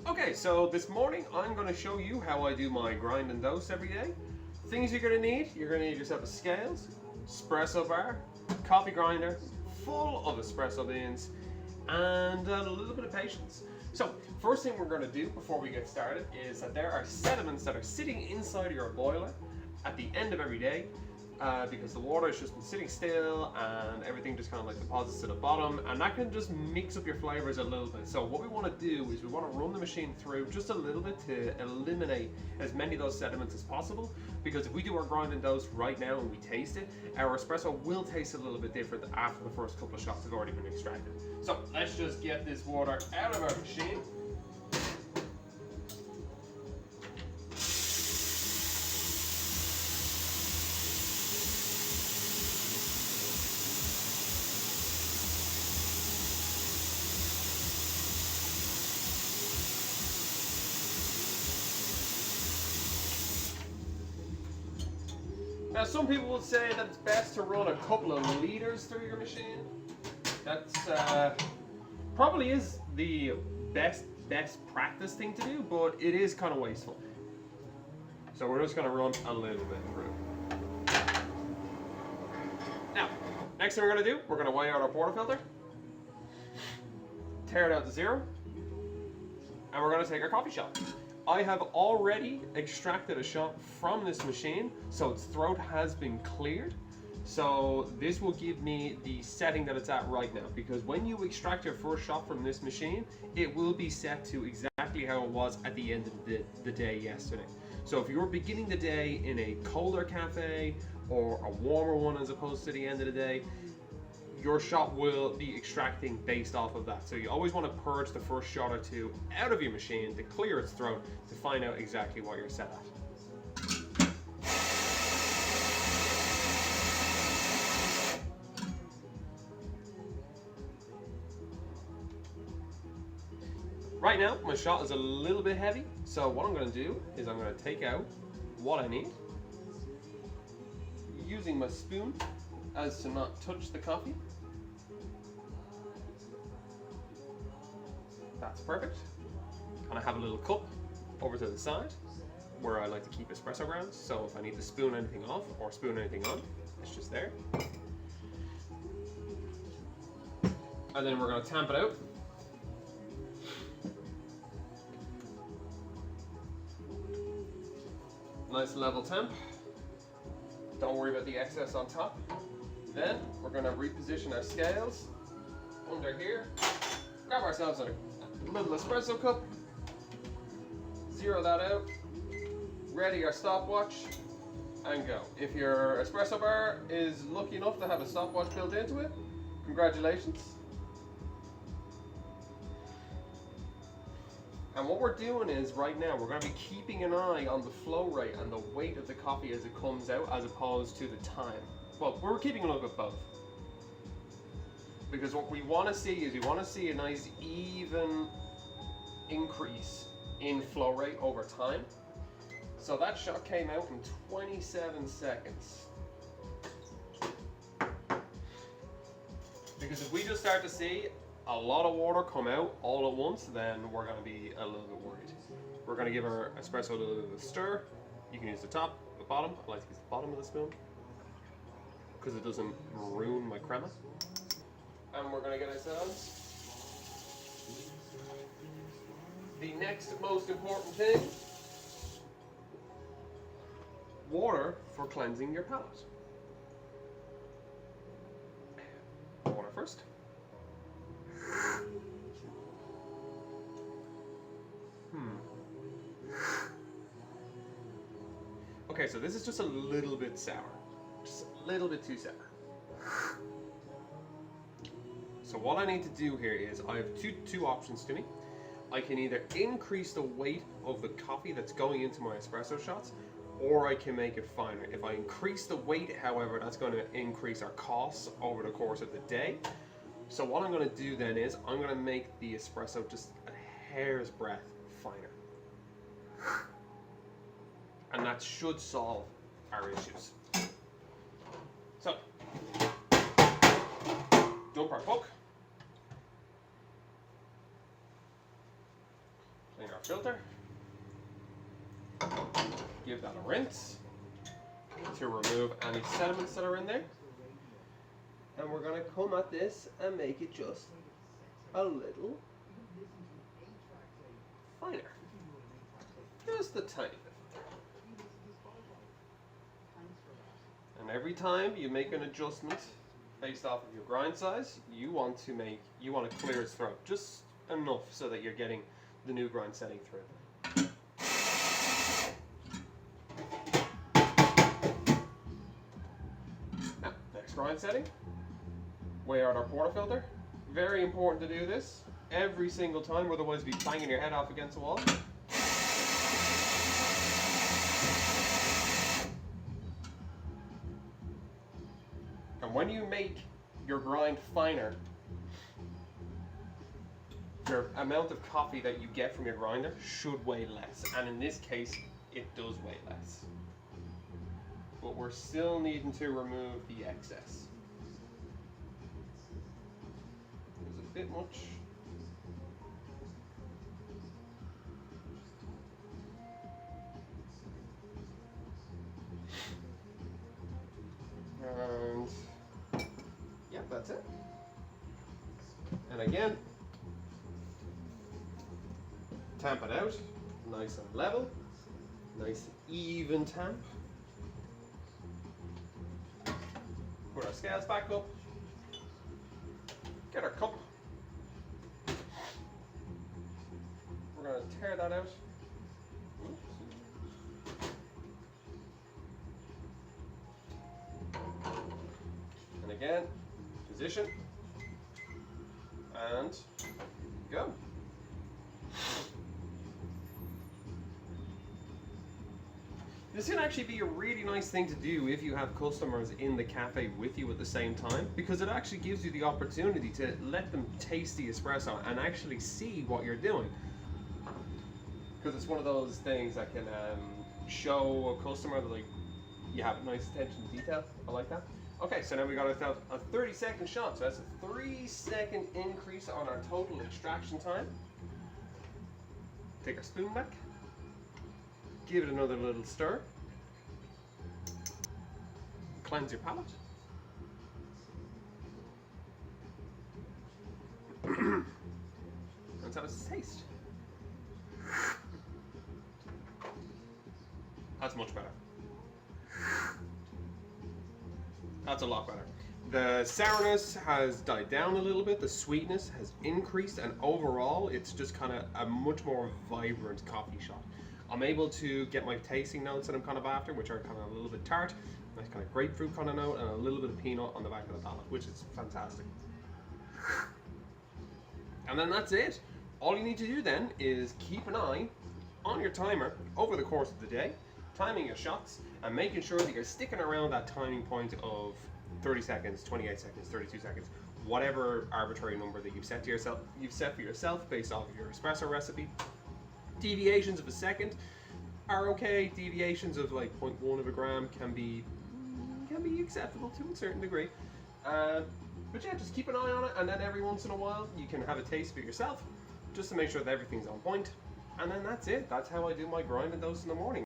Okay, so this morning I'm going to show you how I do my grind and dose every day. Things you're going to need yourself a scales, espresso bar, coffee grinder, full of espresso beans, and a little bit of patience. So, first thing we're going to do before we get started is that there are sediments that are sitting inside your boiler at the end of every day. Because the water has just been sitting still and everything just kind of like deposits to the bottom, and that can just mix up your flavors a little bit. So what we want to do is we want to run the machine through just a little bit to eliminate as many of those sediments as possible, because if we do our grind and dose right now and we taste it, our espresso will taste a little bit different after the first couple of shots have already been extracted. So let's just get this water out of our machine. Now, some people will say that it's best to run a couple of liters through your machine. That's probably is the best practice thing to do, but it is kind of wasteful. So we're just going to run a little bit through. Now, next thing we're going to do, we're going to weigh out our portafilter, tear it out to zero, and we're going to take our coffee shot. I have already extracted a shot from this machine, so its throat has been cleared. So this will give me the setting that it's at right now, because when you extract your first shot from this machine, it will be set to exactly how it was at the end of the day yesterday. So if you're beginning the day in a colder cafe or a warmer one as opposed to the end of the day, your shot will be extracting based off of that. So you always want to purge the first shot or two out of your machine to clear its throat to find out exactly what you're set at. Right now, my shot is a little bit heavy, so what I'm going to do is I'm going to take out what I need, using my spoon as to not touch the coffee. That's perfect. And I have a little cup over to the side where I like to keep espresso grounds, so if I need to spoon anything off or spoon anything on, it's just there. And then we're going to tamp it out. Nice level temp. Don't worry about the excess on top. Then we're going to reposition our scales under here, grab ourselves a little espresso cup, zero that out, ready our stopwatch, and go. If your espresso bar is lucky enough to have a stopwatch built into it, congratulations. And what we're doing is, right now, we're going to be keeping an eye on the flow rate and the weight of the coffee as it comes out, as opposed to the time. Well, we're keeping a little bit both. Because what we want to see is a nice even increase in flow rate over time. So that shot came out in 27 seconds. Because if we just start to see a lot of water come out all at once, then we're going to be a little bit worried. We're going to give our espresso a little bit of a stir. You can use the top, the bottom. I like to use the bottom of the spoon because it doesn't ruin my crema. And we're going to get ourselves the next most important thing: water for cleansing your palate. Water first. Okay, so this is just a little bit sour. Just a little bit too sour. So what I need to do here is I have two options to me. I can either increase the weight of the coffee that's going into my espresso shots, or I can make it finer. If I increase the weight, however, that's going to increase our costs over the course of the day. So what I'm going to do then is I'm going to make the espresso just a hair's breadth finer. And that should solve our issues. So, dump our puck, clean our filter. Give that a rinse to remove any sediments that are in there. And we're going to come at this and make it just a little finer. Just a tiny bit. And every time you make an adjustment based off of your grind size, you want to clear its throat just enough so that you're getting the new grind setting through. Now, next grind setting. Weigh out our portafilter. Very important to do this every single time, otherwise you'll be banging your head off against the wall. And when you make your grind finer, your amount of coffee that you get from your grinder should weigh less. And in this case, it does weigh less. But we're still needing to remove the excess. There's a bit much. And yeah, that's it. And again, tamp it out, nice and level, nice even tamp. Put our scales back up, get our cup. We're going to tear that out. And again, position, and go. This can actually be a really nice thing to do if you have customers in the cafe with you at the same time, because it actually gives you the opportunity to let them taste the espresso and actually see what you're doing. Because it's one of those things that can show a customer that, like, you have a nice attention to detail. I like that. Okay, so now we got ourselves a 30-second shot. So that's a 3-second increase on our total extraction time. Take our spoon back. Give it another little stir. Cleanse your palate. Let's have a taste. That's much better. That's a lot better. The sourness has died down a little bit, the sweetness has increased, and overall it's just kind of a much more vibrant coffee shot. I'm able to get my tasting notes that I'm kind of after, which are kind of a little bit tart, nice kind of grapefruit kind of note, and a little bit of peanut on the back of the palate, which is fantastic. And then that's it. All you need to do then is keep an eye on your timer over the course of the day, timing your shots, and making sure that you're sticking around that timing point of 30 seconds, 28 seconds, 32 seconds, whatever arbitrary number that you've set for yourself based off of your espresso recipe. Deviations of a second are okay. Deviations of like 0.1 of a gram can be acceptable to a certain degree. But yeah, just keep an eye on it, and then every once in a while you can have a taste for yourself, just to make sure that everything's on point. And then that's it. That's how I do my grind and dose in the morning.